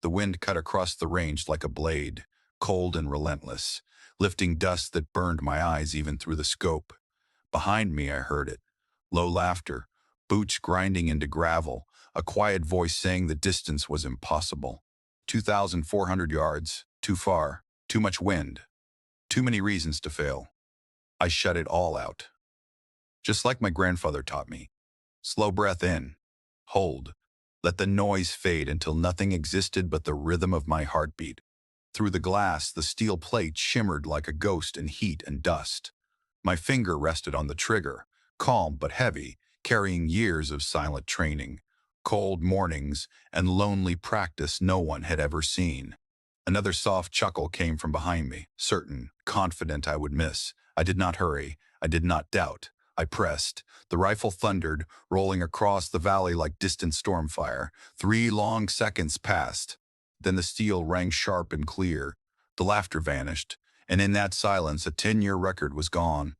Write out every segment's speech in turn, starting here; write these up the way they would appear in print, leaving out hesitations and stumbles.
The wind cut across the range like a blade, cold and relentless, lifting dust that burned my eyes even through the scope. Behind me, I heard it. Low laughter, boots grinding into gravel, a quiet voice saying the distance was impossible. 2,400 yards, too far, too much wind, too many reasons to fail. I shut it all out. Just like my grandfather taught me. Slow breath in. Hold. Let the noise fade until nothing existed but the rhythm of my heartbeat. Through the glass, the steel plate shimmered like a ghost in heat and dust. My finger rested on the trigger, calm but heavy, carrying years of silent training, cold mornings, and lonely practice no one had ever seen. Another soft chuckle came from behind me, certain, confident I would miss. I did not hurry. I did not doubt. I pressed. The rifle thundered, rolling across the valley like distant storm fire. 3 long seconds passed. Then the steel rang sharp and clear. The laughter vanished, and in that silence a 10-year record was gone.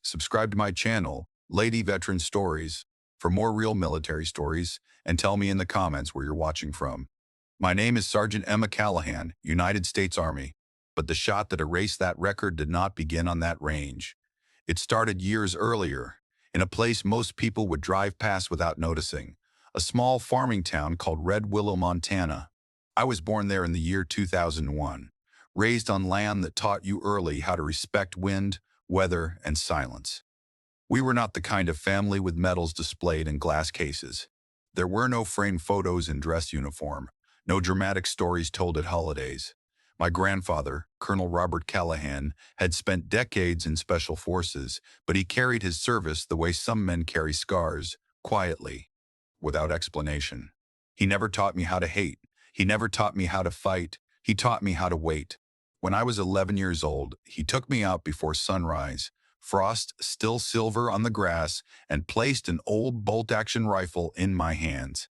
Subscribe to my channel, Lady Veteran Stories, for more real military stories, and tell me in the comments where you're watching from. My name is Sergeant Emma Callahan, United States Army, but the shot that erased that record did not begin on that range. It started years earlier, in a place most people would drive past without noticing, a small farming town called Red Willow, Montana. I was born there in the year 2001, raised on land that taught you early how to respect wind, weather, and silence. We were not the kind of family with medals displayed in glass cases. There were no framed photos in dress uniform, no dramatic stories told at holidays. My grandfather, Colonel Robert Callahan, had spent decades in special forces, but he carried his service the way some men carry scars, quietly, without explanation. He never taught me how to hate. He never taught me how to fight. He taught me how to wait. When I was 11 years old, he took me out before sunrise, frost still silver on the grass, and placed an old bolt-action rifle in my hands.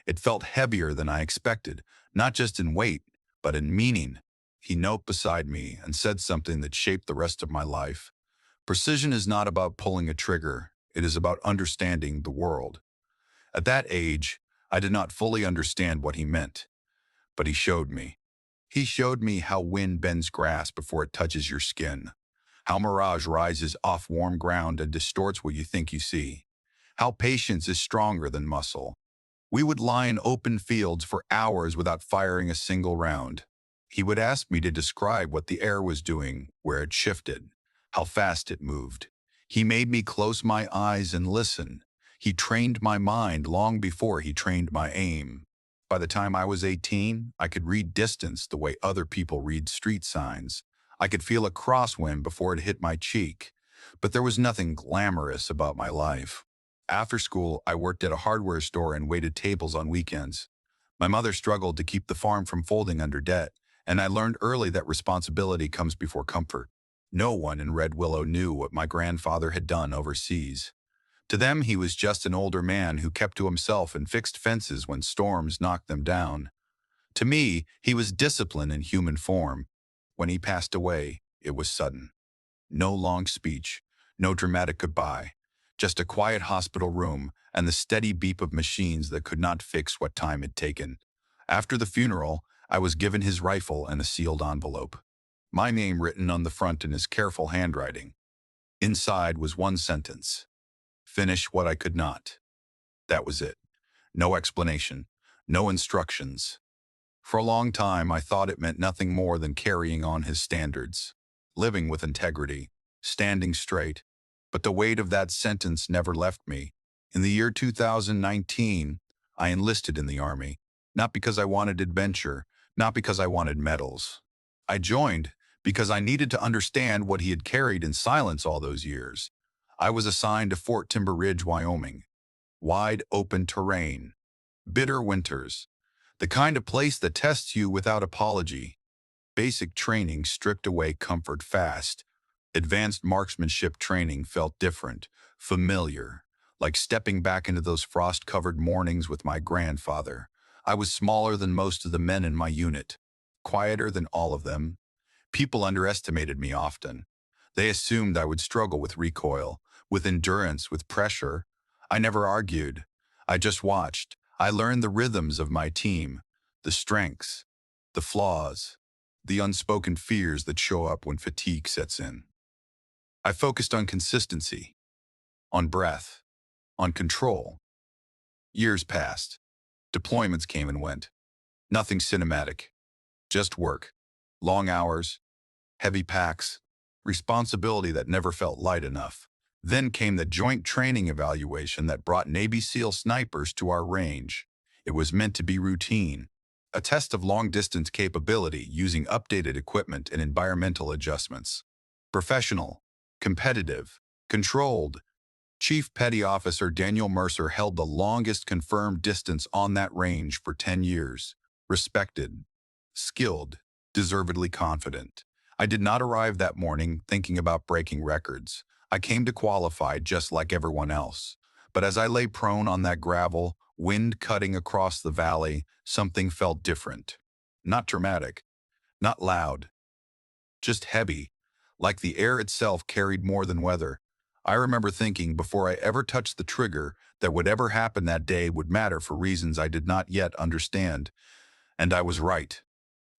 It felt heavier than I expected, not just in weight, but in meaning. He knelt beside me and said something that shaped the rest of my life. Precision is not about pulling a trigger. It is about understanding the world. At that age, I did not fully understand what he meant, but he showed me. He showed me how wind bends grass before it touches your skin, how mirage rises off warm ground and distorts what you think you see, how patience is stronger than muscle. We would lie in open fields for hours without firing a single round. He would ask me to describe what the air was doing, where it shifted, how fast it moved. He made me close my eyes and listen. He trained my mind long before he trained my aim. By the time I was 18, I could read distance the way other people read street signs. I could feel a crosswind before it hit my cheek. But there was nothing glamorous about my life. After school, I worked at a hardware store and waited tables on weekends. My mother struggled to keep the farm from folding under debt, and I learned early that responsibility comes before comfort. No one in Red Willow knew what my grandfather had done overseas. To them, he was just an older man who kept to himself and fixed fences when storms knocked them down. To me, he was discipline in human form. When he passed away, it was sudden. No long speech, no dramatic goodbye, just a quiet hospital room and the steady beep of machines that could not fix what time had taken. After the funeral, I was given his rifle and a sealed envelope. My name written on the front in his careful handwriting. Inside was one sentence: finish what I could not. That was it. No explanation, no instructions. For a long time, I thought it meant nothing more than carrying on his standards, living with integrity, standing straight. But the weight of that sentence never left me. In the year 2019, I enlisted in the Army, not because I wanted adventure, not because I wanted medals. I joined because I needed to understand what he had carried in silence all those years. I was assigned to Fort Timber Ridge, Wyoming. Wide open terrain, bitter winters, the kind of place that tests you without apology. Basic training stripped away comfort fast. Advanced marksmanship training felt different, familiar, like stepping back into those frost-covered mornings with my grandfather. I was smaller than most of the men in my unit, quieter than all of them. People underestimated me often. They assumed I would struggle with recoil, with endurance, with pressure. I never argued. I just watched. I learned the rhythms of my team, the strengths, the flaws, the unspoken fears that show up when fatigue sets in. I focused on consistency, on breath, on control. Years passed. Deployments came and went. Nothing cinematic, just work. Long hours, heavy packs, responsibility that never felt light enough. Then came the joint training evaluation that brought Navy SEAL snipers to our range. It was meant to be routine, a test of long-distance capability using updated equipment and environmental adjustments. Professional, competitive, controlled. Chief Petty Officer Daniel Mercer held the longest confirmed distance on that range for 10 years. Respected, skilled, deservedly confident. I did not arrive that morning thinking about breaking records. I came to qualify just like everyone else. But as I lay prone on that gravel, wind cutting across the valley, something felt different. Not dramatic, not loud, just heavy, like the air itself carried more than weather. I remember thinking before I ever touched the trigger that whatever happened that day would matter for reasons I did not yet understand. And I was right.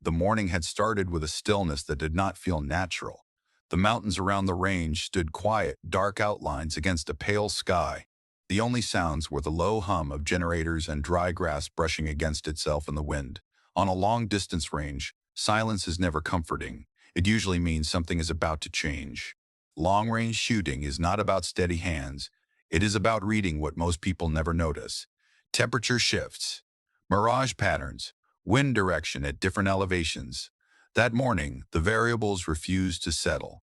The morning had started with a stillness that did not feel natural. The mountains around the range stood quiet, dark outlines against a pale sky. The only sounds were the low hum of generators and dry grass brushing against itself in the wind. On a long-distance range, silence is never comforting. It usually means something is about to change. Long-range shooting is not about steady hands. It is about reading what most people never notice. Temperature shifts, mirage patterns, wind direction at different elevations. That morning, the variables refused to settle.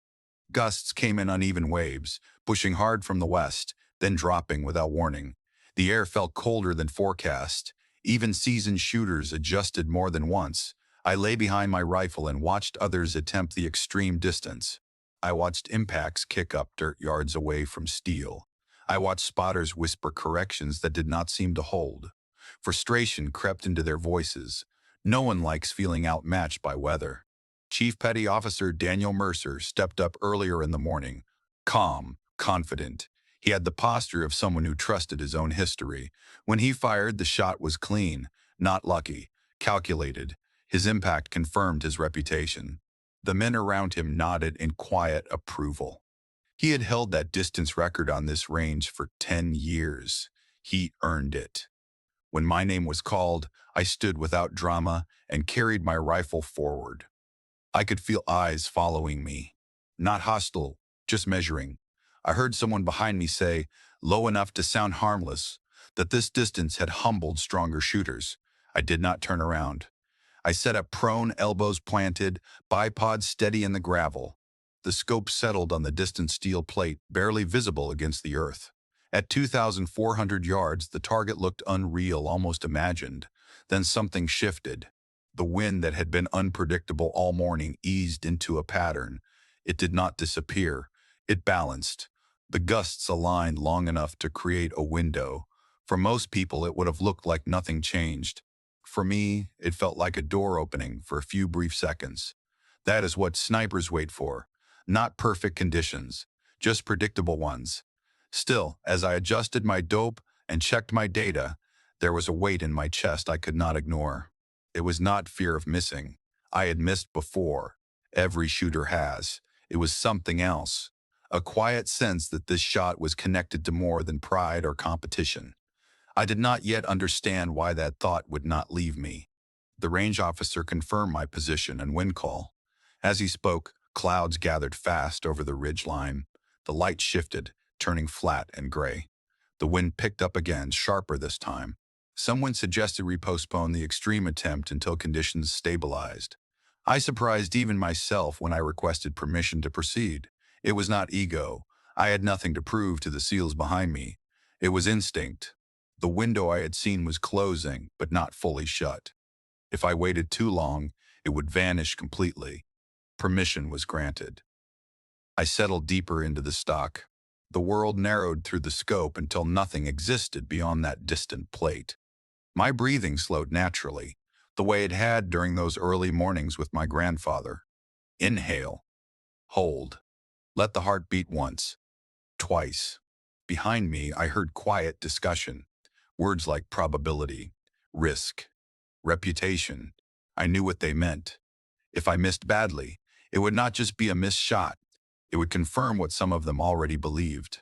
Gusts came in uneven waves, pushing hard from the west, then dropping without warning. The air felt colder than forecast. Even seasoned shooters adjusted more than once. I lay behind my rifle and watched others attempt the extreme distance. I watched impacts kick up dirt yards away from steel. I watched spotters whisper corrections that did not seem to hold. Frustration crept into their voices. No one likes feeling outmatched by weather. Chief Petty Officer Daniel Mercer stepped up earlier in the morning, calm, confident. He had the posture of someone who trusted his own history. When he fired, the shot was clean, not lucky, calculated. His impact confirmed his reputation. The men around him nodded in quiet approval. He had held that distance record on this range for 10 years. He earned it. When my name was called, I stood without drama and carried my rifle forward. I could feel eyes following me. Not hostile, just measuring. I heard someone behind me say, low enough to sound harmless, that this distance had humbled stronger shooters. I did not turn around. I sat up prone, elbows planted, bipod steady in the gravel. The scope settled on the distant steel plate, barely visible against the earth. At 2,400 yards, the target looked unreal, almost imagined. Then something shifted. The wind that had been unpredictable all morning eased into a pattern. It did not disappear. It balanced. The gusts aligned long enough to create a window. For most people, it would have looked like nothing changed. For me, it felt like a door opening for a few brief seconds. That is what snipers wait for. Not perfect conditions, just predictable ones. Still, as I adjusted my dope and checked my data, there was a weight in my chest I could not ignore. It was not fear of missing. I had missed before. Every shooter has. It was something else. A quiet sense that this shot was connected to more than pride or competition. I did not yet understand why that thought would not leave me. The range officer confirmed my position and wind call. As he spoke, clouds gathered fast over the ridge line. The light shifted, turning flat and gray. The wind picked up again, sharper this time. Someone suggested we postpone the extreme attempt until conditions stabilized. I surprised even myself when I requested permission to proceed. It was not ego. I had nothing to prove to the SEALs behind me. It was instinct. The window I had seen was closing, but not fully shut. If I waited too long, it would vanish completely. Permission was granted. I settled deeper into the stock. The world narrowed through the scope until nothing existed beyond that distant plate. My breathing slowed naturally, the way it had during those early mornings with my grandfather. Inhale. Hold. Let the heart beat once. Twice. Behind me, I heard quiet discussion. Words like probability, risk, reputation. I knew what they meant. If I missed badly, it would not just be a missed shot. It would confirm what some of them already believed.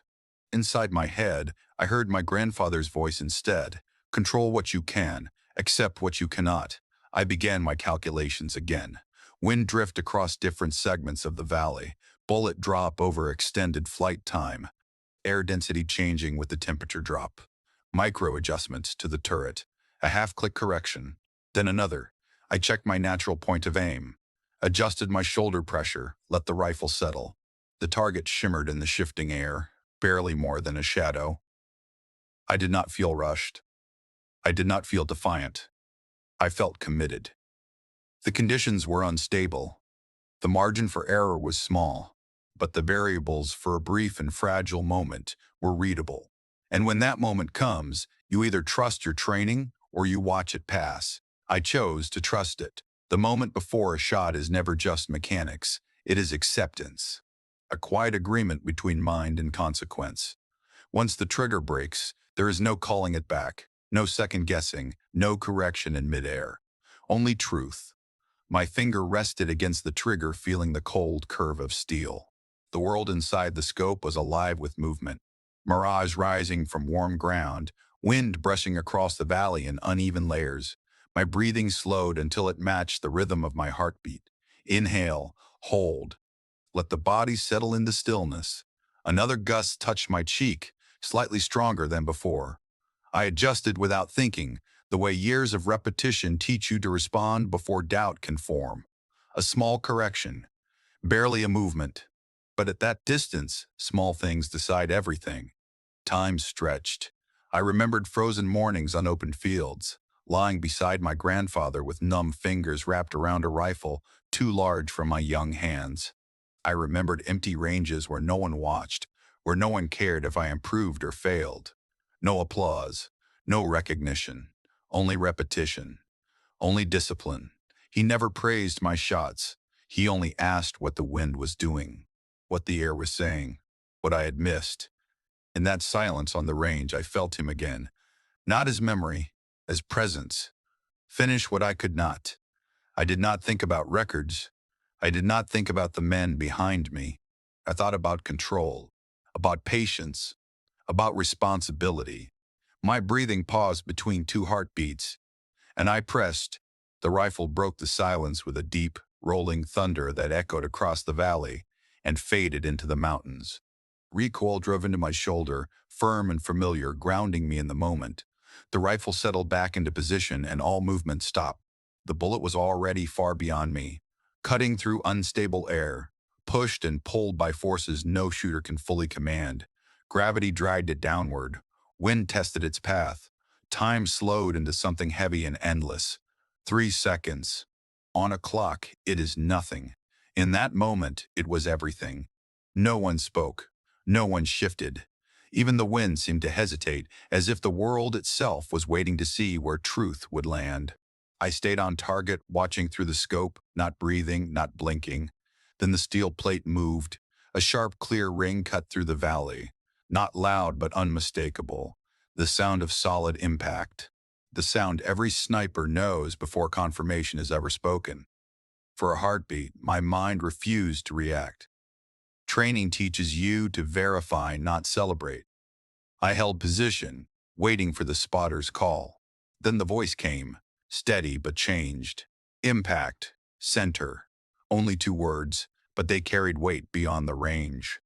Inside my head, I heard my grandfather's voice instead. Control what you can, accept what you cannot. I began my calculations again. Wind drift across different segments of the valley. Bullet drop over extended flight time. Air density changing with the temperature drop. Micro adjustments to the turret. A half-click correction. Then another. I checked my natural point of aim. Adjusted my shoulder pressure, let the rifle settle. The target shimmered in the shifting air, barely more than a shadow. I did not feel rushed. I did not feel defiant. I felt committed. The conditions were unstable. The margin for error was small, but the variables for a brief and fragile moment were readable. And when that moment comes, you either trust your training or you watch it pass. I chose to trust it. The moment before a shot is never just mechanics, it is acceptance. A quiet agreement between mind and consequence. Once the trigger breaks, there is no calling it back, no second guessing, no correction in midair. Only truth. My finger rested against the trigger, feeling the cold curve of steel. The world inside the scope was alive with movement. Mirage rising from warm ground, wind brushing across the valley in uneven layers. My breathing slowed until it matched the rhythm of my heartbeat. Inhale, hold, let the body settle into stillness. Another gust touched my cheek, slightly stronger than before. I adjusted without thinking, the way years of repetition teach you to respond before doubt can form. A small correction, barely a movement. But at that distance, small things decide everything. Time stretched. I remembered frozen mornings on open fields, lying beside my grandfather with numb fingers wrapped around a rifle too large for my young hands. I remembered empty ranges where no one watched, where no one cared if I improved or failed. No applause, no recognition, only repetition, only discipline. He never praised my shots. He only asked what the wind was doing, what the air was saying, what I had missed. In that silence on the range, I felt him again, not as memory, as presence. Finish what I could not. I did not think about records. I did not think about the men behind me. I thought about control, about patience, about responsibility. My breathing paused between two heartbeats, and I pressed. The rifle broke the silence with a deep, rolling thunder that echoed across the valley and faded into the mountains. Recoil drove into my shoulder, firm and familiar, grounding me in the moment. The rifle settled back into position and all movement stopped. The bullet was already far beyond me, cutting through unstable air, pushed and pulled by forces no shooter can fully command. Gravity dragged it downward. Wind tested its path. Time slowed into something heavy and endless. 3 seconds. On a clock, it is nothing. In that moment, it was everything. No one spoke. No one shifted. Even the wind seemed to hesitate, as if the world itself was waiting to see where truth would land. I stayed on target, watching through the scope, not breathing, not blinking. Then the steel plate moved. A sharp, clear ring cut through the valley. Not loud, but unmistakable. The sound of solid impact. The sound every sniper knows before confirmation is ever spoken. For a heartbeat, my mind refused to react. Training teaches you to verify, not celebrate. I held position, waiting for the spotter's call. Then the voice came, steady but changed. Impact, center. Only 2 words, but they carried weight beyond the range.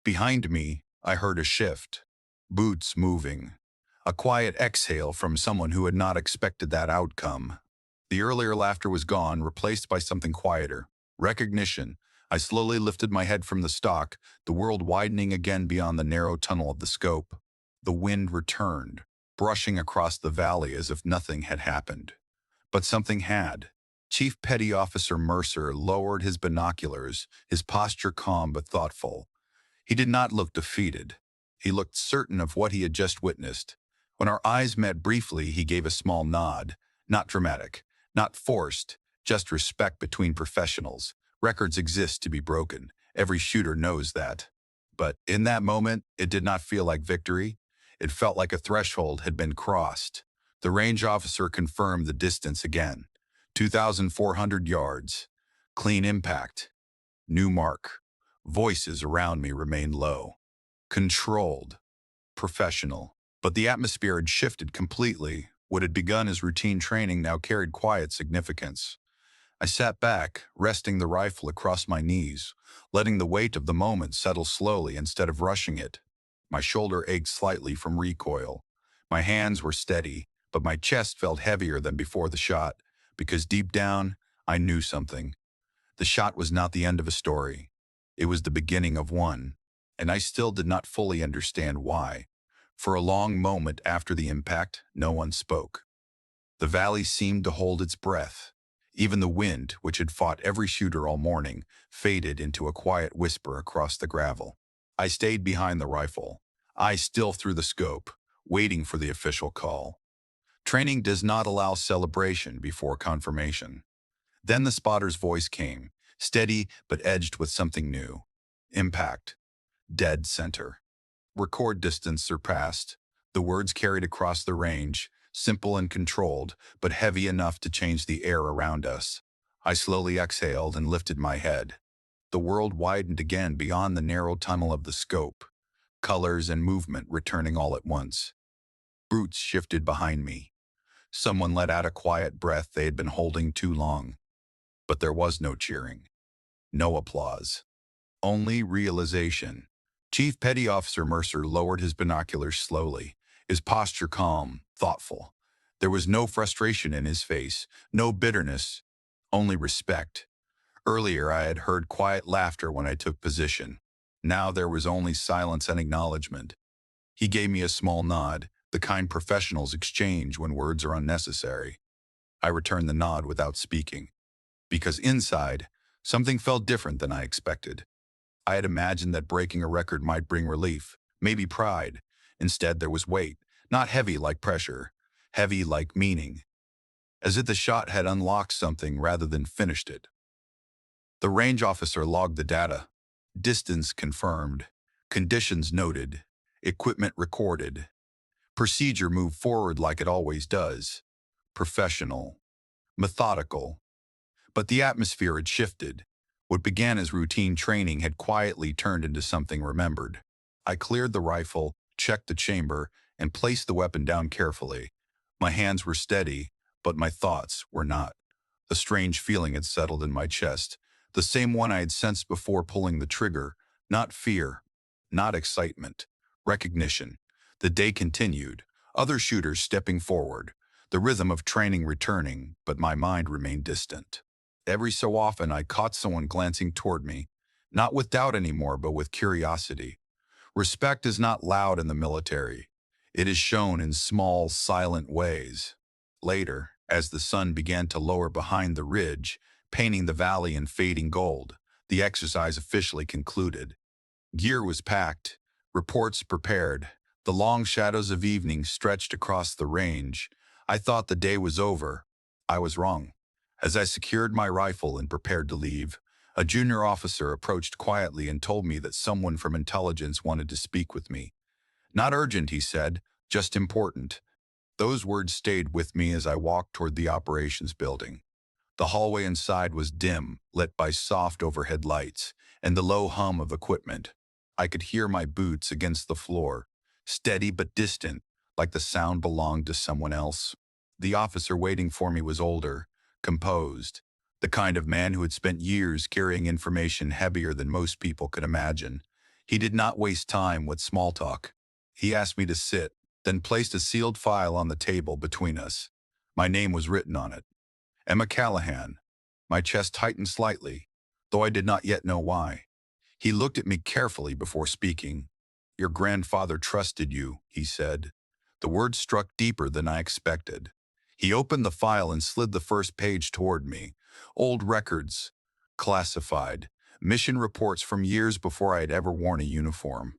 Behind me, I heard a shift. Boots moving. A quiet exhale from someone who had not expected that outcome. The earlier laughter was gone, replaced by something quieter. Recognition. I slowly lifted my head from the stock, the world widening again beyond the narrow tunnel of the scope. The wind returned, brushing across the valley as if nothing had happened. But something had. Chief Petty Officer Mercer lowered his binoculars, his posture calm but thoughtful. He did not look defeated. He looked certain of what he had just witnessed. When our eyes met briefly, he gave a small nod. Not dramatic, not forced, just respect between professionals. Records exist to be broken. Every shooter knows that. But in that moment, it did not feel like victory. It felt like a threshold had been crossed. The range officer confirmed the distance again. 2,400 yards. Clean impact. New mark. Voices around me remained low. Controlled. Professional. But the atmosphere had shifted completely. What had begun as routine training now carried quiet significance. I sat back, resting the rifle across my knees, letting the weight of the moment settle slowly instead of rushing it. My shoulder ached slightly from recoil. My hands were steady, but my chest felt heavier than before the shot, because deep down, I knew something. The shot was not the end of a story. It was the beginning of one, and I still did not fully understand why. For a long moment after the impact, no one spoke. The valley seemed to hold its breath. Even the wind, which had fought every shooter all morning, faded into a quiet whisper across the gravel. I stayed behind the rifle, eyes still through the scope, waiting for the official call. Training does not allow celebration before confirmation. Then the spotter's voice came, steady but edged with something new. Impact. Dead center. Record distance surpassed. The words carried across the range, simple and controlled, but heavy enough to change the air around us. I slowly exhaled and lifted my head. The world widened again beyond the narrow tunnel of the scope, colors and movement returning all at once. Boots shifted behind me. Someone let out a quiet breath they had been holding too long. But there was no cheering, no applause. Only realization. Chief Petty Officer Mercer lowered his binoculars slowly, his posture calm, thoughtful. There was no frustration in his face, no bitterness, only respect. Earlier I had heard quiet laughter when I took position. Now there was only silence and acknowledgement. He gave me a small nod, the kind professionals exchange when words are unnecessary. I returned the nod without speaking, because inside, something felt different than I expected. I had imagined that breaking a record might bring relief, maybe pride. Instead, there was weight, not heavy like pressure, heavy like meaning, as if the shot had unlocked something rather than finished it. The range officer logged the data. Distance confirmed, conditions noted, equipment recorded. Procedure moved forward like it always does. Professional, methodical. But the atmosphere had shifted. What began as routine training had quietly turned into something remembered. I cleared the rifle, checked the chamber, and placed the weapon down carefully. My hands were steady, but my thoughts were not. A strange feeling had settled in my chest, the same one I had sensed before pulling the trigger. Not fear, not excitement, recognition. The day continued, other shooters stepping forward, the rhythm of training returning, but my mind remained distant. Every so often I caught someone glancing toward me, not with doubt anymore, but with curiosity. Respect is not loud in the military. It is shown in small, silent ways. Later, as the sun began to lower behind the ridge, painting the valley in fading gold, the exercise officially concluded. Gear was packed, reports prepared. The long shadows of evening stretched across the range. I thought the day was over. I was wrong. As I secured my rifle and prepared to leave, a junior officer approached quietly and told me that someone from intelligence wanted to speak with me. Not urgent, he said, just important. Those words stayed with me as I walked toward the operations building. The hallway inside was dim, lit by soft overhead lights and the low hum of equipment. I could hear my boots against the floor, steady but distant, like the sound belonged to someone else. The officer waiting for me was older, composed, the kind of man who had spent years carrying information heavier than most people could imagine. He did not waste time with small talk. He asked me to sit, then placed a sealed file on the table between us. My name was written on it. Emma Callahan. My chest tightened slightly, though I did not yet know why. He looked at me carefully before speaking. Your grandfather trusted you, he said. The words struck deeper than I expected. He opened the file and slid the first page toward me. Old records, classified, mission reports from years before I had ever worn a uniform.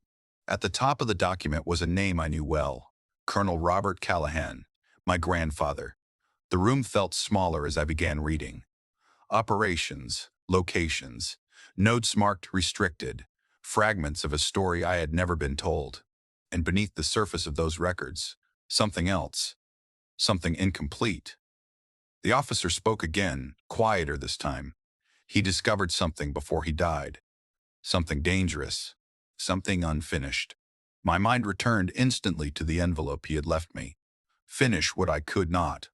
At the top of the document was a name I knew well, Colonel Robert Callahan, my grandfather. The room felt smaller as I began reading. Operations, locations, notes marked restricted, fragments of a story I had never been told. And beneath the surface of those records, something else, something incomplete. The officer spoke again, quieter this time. He discovered something before he died. Something dangerous. Something unfinished. My mind returned instantly to the envelope he had left me. Finish what I could not.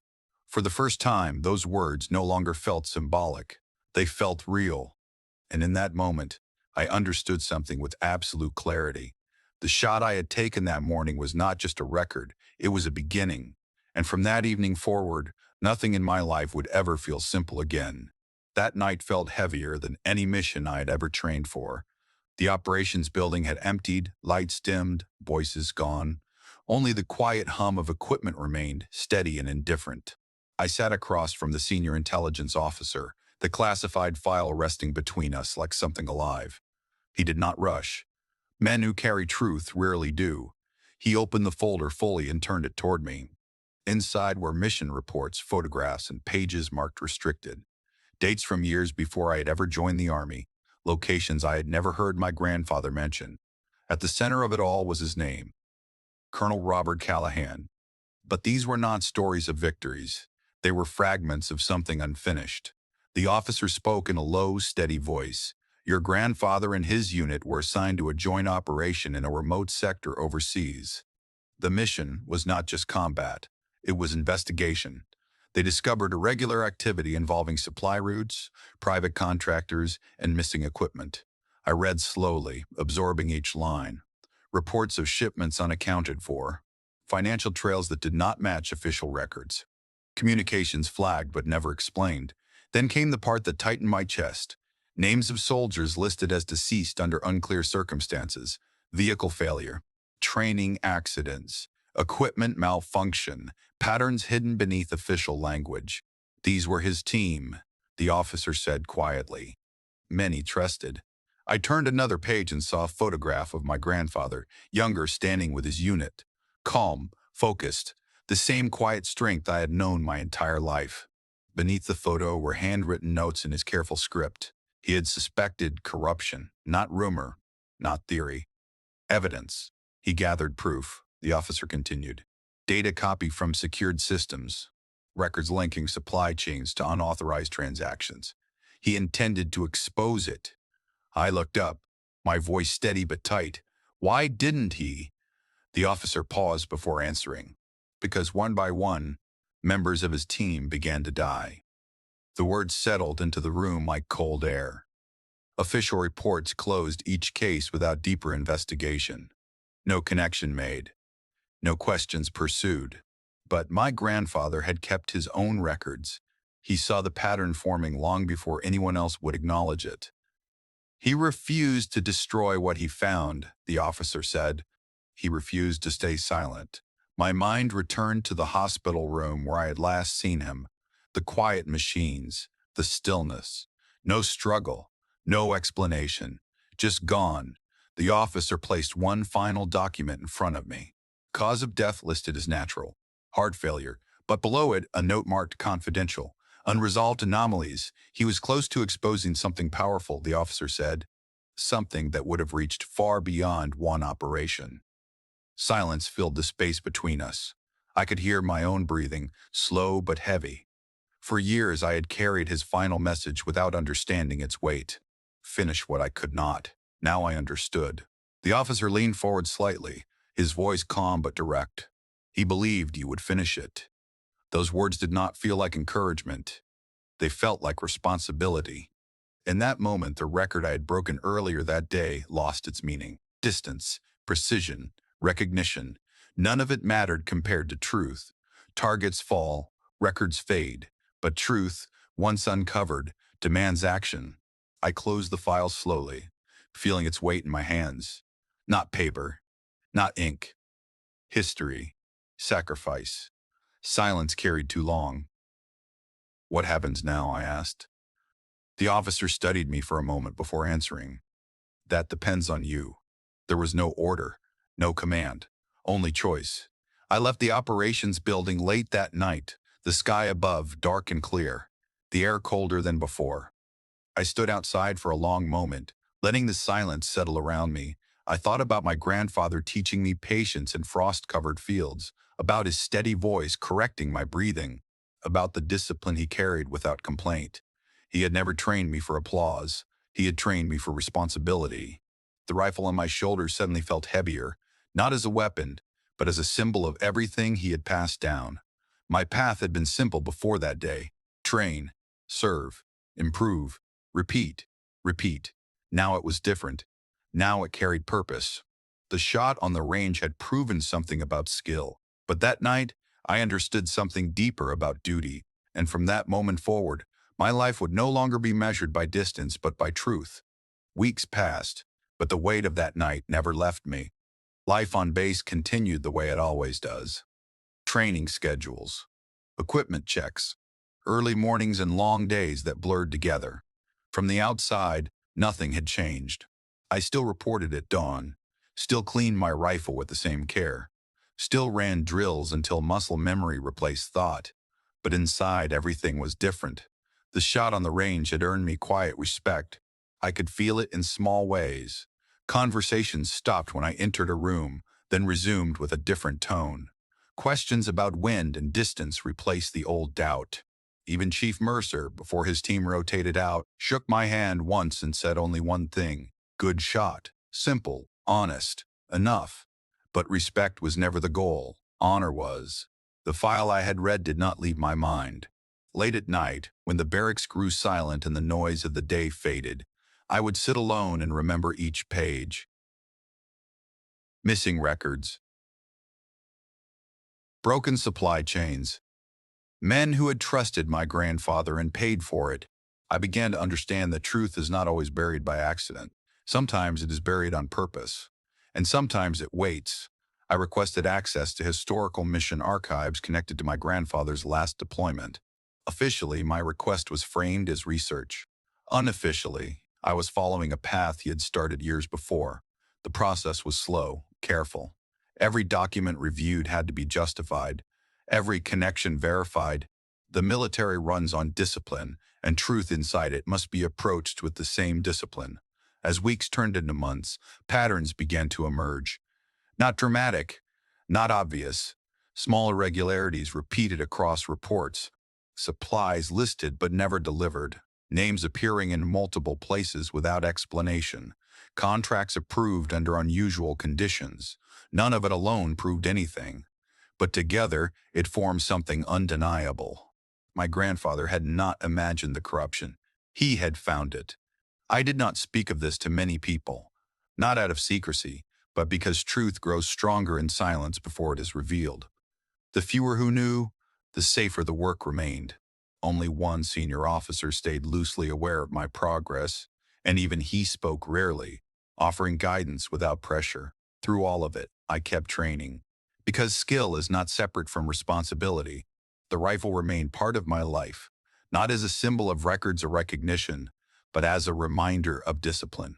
For the first time, those words no longer felt symbolic. They felt real. And in that moment, I understood something with absolute clarity. The shot I had taken that morning was not just a record, it was a beginning. And from that evening forward, nothing in my life would ever feel simple again. That night felt heavier than any mission I had ever trained for. The operations building had emptied, lights dimmed, voices gone. Only the quiet hum of equipment remained, steady and indifferent. I sat across from the senior intelligence officer, the classified file resting between us like something alive. He did not rush. Men who carry truth rarely do. He opened the folder fully and turned it toward me. Inside were mission reports, photographs, and pages marked restricted. Dates from years before I had ever joined the Army, locations I had never heard my grandfather mention. At the center of it all was his name, Colonel Robert Callahan. But these were not stories of victories. They were fragments of something unfinished. The officer spoke in a low, steady voice. Your grandfather and his unit were assigned to a joint operation in a remote sector overseas. The mission was not just combat. It was investigation. They discovered irregular activity involving supply routes, private contractors, and missing equipment. I read slowly, absorbing each line. Reports of shipments unaccounted for, financial trails that did not match official records, communications flagged but never explained. Then came the part that tightened my chest. Names of soldiers listed as deceased under unclear circumstances, vehicle failure, training accidents, equipment malfunction, patterns hidden beneath official language. These were his team, the officer said quietly. Men he trusted. I turned another page and saw a photograph of my grandfather, younger, standing with his unit. Calm, focused, the same quiet strength I had known my entire life. Beneath the photo were handwritten notes in his careful script. He had suspected corruption, not rumor, not theory. Evidence. He gathered proof, the officer continued. Data copy from secured systems. Records linking supply chains to unauthorized transactions. He intended to expose it. I looked up, my voice steady but tight. Why didn't he? The officer paused before answering. Because one by one, members of his team began to die. The words settled into the room like cold air. Official reports closed each case without deeper investigation. No connection made. No questions pursued. But my grandfather had kept his own records. He saw the pattern forming long before anyone else would acknowledge it. He refused to destroy what he found, the officer said. He refused to stay silent. My mind returned to the hospital room where I had last seen him. The quiet machines, the stillness. No struggle, no explanation. Just gone. The officer placed one final document in front of me. Cause of death listed as natural. Heart failure. But below it, a note marked confidential. Unresolved anomalies. He was close to exposing something powerful, the officer said. Something that would have reached far beyond one operation. Silence filled the space between us. I could hear my own breathing, slow but heavy. For years I had carried his final message without understanding its weight. Finish what I could not. Now I understood. The officer leaned forward slightly, his voice calm but direct. He believed you would finish it. Those words did not feel like encouragement. They felt like responsibility. In that moment, the record I had broken earlier that day lost its meaning. Distance, precision, recognition. None of it mattered compared to truth. Targets fall, records fade. But truth, once uncovered, demands action. I closed the file slowly, feeling its weight in my hands. Not paper, not ink. History, sacrifice. Silence carried too long. What happens now? I asked. The officer studied me for a moment before answering. That depends on you. There was no order, no command, only choice. I left the operations building late that night, the sky above dark and clear, the air colder than before. I stood outside for a long moment, letting the silence settle around me. I thought about my grandfather teaching me patience in frost-covered fields, about his steady voice correcting my breathing. about the discipline he carried without complaint. He had never trained me for applause. He had trained me for responsibility. The rifle on my shoulder suddenly felt heavier, not as a weapon, but as a symbol of everything he had passed down. My path had been simple before that day. Train, serve, improve, repeat, repeat. Now it was different. Now it carried purpose. The shot on the range had proven something about skill. But that night, I understood something deeper about duty, and from that moment forward, my life would no longer be measured by distance but by truth. Weeks passed, but the weight of that night never left me. Life on base continued the way it always does. Training schedules, equipment checks, early mornings and long days that blurred together. From the outside, nothing had changed. I still reported at dawn, still cleaned my rifle with the same care, still ran drills until muscle memory replaced thought. But inside, everything was different. The shot on the range had earned me quiet respect. I could feel it in small ways. Conversations stopped when I entered a room, then resumed with a different tone. Questions about wind and distance replaced the old doubt. Even Chief Mercer, before his team rotated out, shook my hand once and said only one thing: good shot. Simple, honest, enough. But respect was never the goal. Honor was. The file I had read did not leave my mind. Late at night, when the barracks grew silent and the noise of the day faded, I would sit alone and remember each page. Missing records. Broken supply chains. Men who had trusted my grandfather and paid for it. I began to understand that truth is not always buried by accident. Sometimes it is buried on purpose, and sometimes it waits. I requested access to historical mission archives connected to my grandfather's last deployment. Officially, my request was framed as research. Unofficially, I was following a path he had started years before. The process was slow, careful. Every document reviewed had to be justified, every connection verified. The military runs on discipline, and truth inside it must be approached with the same discipline. As weeks turned into months, patterns began to emerge. Not dramatic, not obvious. Small irregularities repeated across reports. Supplies listed but never delivered. Names appearing in multiple places without explanation. Contracts approved under unusual conditions. None of it alone proved anything. But together, it formed something undeniable. My grandfather had not imagined the corruption. He had found it. I did not speak of this to many people, not out of secrecy, but because truth grows stronger in silence before it is revealed. The fewer who knew, the safer the work remained. Only one senior officer stayed loosely aware of my progress, and even he spoke rarely, offering guidance without pressure. Through all of it, I kept training. Because skill is not separate from responsibility, the rifle remained part of my life, not as a symbol of records or recognition, but as a reminder of discipline.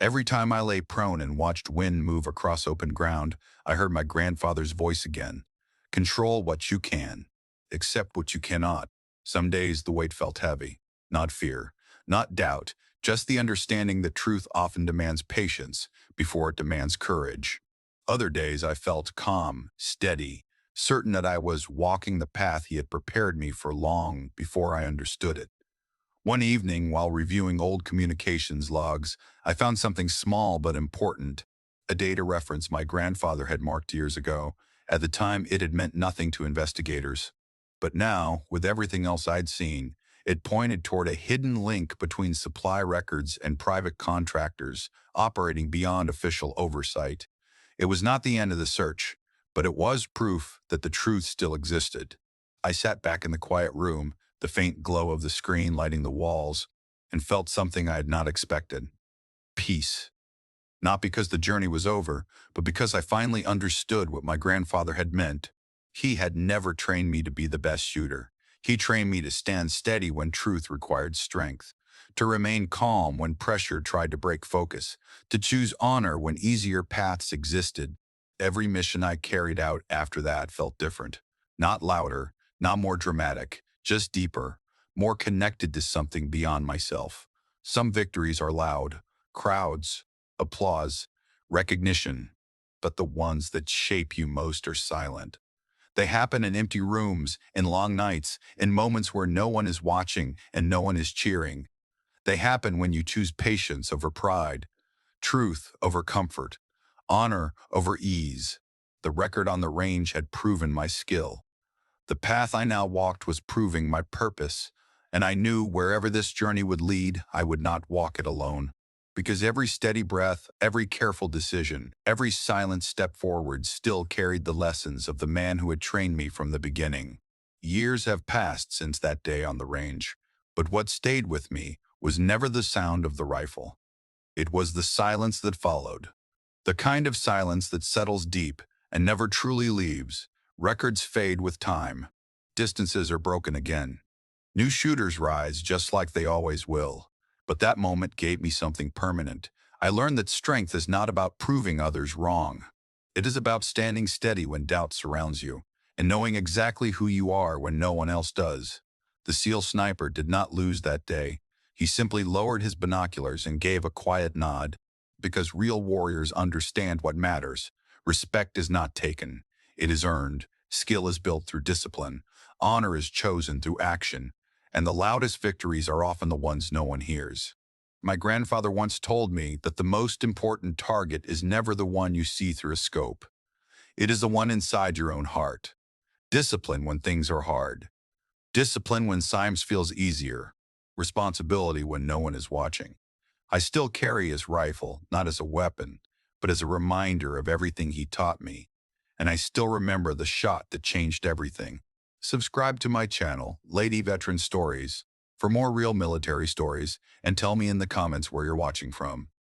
Every time I lay prone and watched wind move across open ground, I heard my grandfather's voice again. Control what you can. Accept what you cannot. Some days the weight felt heavy. Not fear, not doubt, just the understanding that truth often demands patience before it demands courage. Other days I felt calm, steady, certain that I was walking the path he had prepared me for long before I understood it. One evening, while reviewing old communications logs, I found something small but important, a data reference my grandfather had marked years ago. At the time, it had meant nothing to investigators. But now, with everything else I'd seen, it pointed toward a hidden link between supply records and private contractors operating beyond official oversight. It was not the end of the search, but it was proof that the truth still existed. I sat back in the quiet room, the faint glow of the screen lighting the walls, and felt something I had not expected. Peace. Not because the journey was over, but because I finally understood what my grandfather had meant. He had never trained me to be the best shooter. He trained me to stand steady when truth required strength, to remain calm when pressure tried to break focus, to choose honor when easier paths existed. Every mission I carried out after that felt different. Not louder, not more dramatic, just deeper, more connected to something beyond myself. Some victories are loud, crowds, applause, recognition, but the ones that shape you most are silent. They happen in empty rooms, in long nights, in moments where no one is watching and no one is cheering. They happen when you choose patience over pride, truth over comfort, honor over ease. The record on the range had proven my skill. The path I now walked was proving my purpose, and I knew wherever this journey would lead, I would not walk it alone. Because every steady breath, every careful decision, every silent step forward still carried the lessons of the man who had trained me from the beginning. Years have passed since that day on the range, but what stayed with me was never the sound of the rifle. It was the silence that followed. The kind of silence that settles deep and never truly leaves. Records fade with time. Distances are broken again. New shooters rise just like they always will. But that moment gave me something permanent. I learned that strength is not about proving others wrong. It is about standing steady when doubt surrounds you, and knowing exactly who you are when no one else does. The SEAL sniper did not lose that day. He simply lowered his binoculars and gave a quiet nod, because real warriors understand what matters. Respect is not taken. It is earned. Skill is built through discipline. Honor is chosen through action. And the loudest victories are often the ones no one hears. My grandfather once told me that the most important target is never the one you see through a scope. It is the one inside your own heart. Discipline when things are hard. Discipline when Symes feels easier. Responsibility when no one is watching. I still carry his rifle, not as a weapon, but as a reminder of everything he taught me. And I still remember the shot that changed everything. Subscribe to my channel, Lady Veteran Stories, for more real military stories, and tell me in the comments where you're watching from.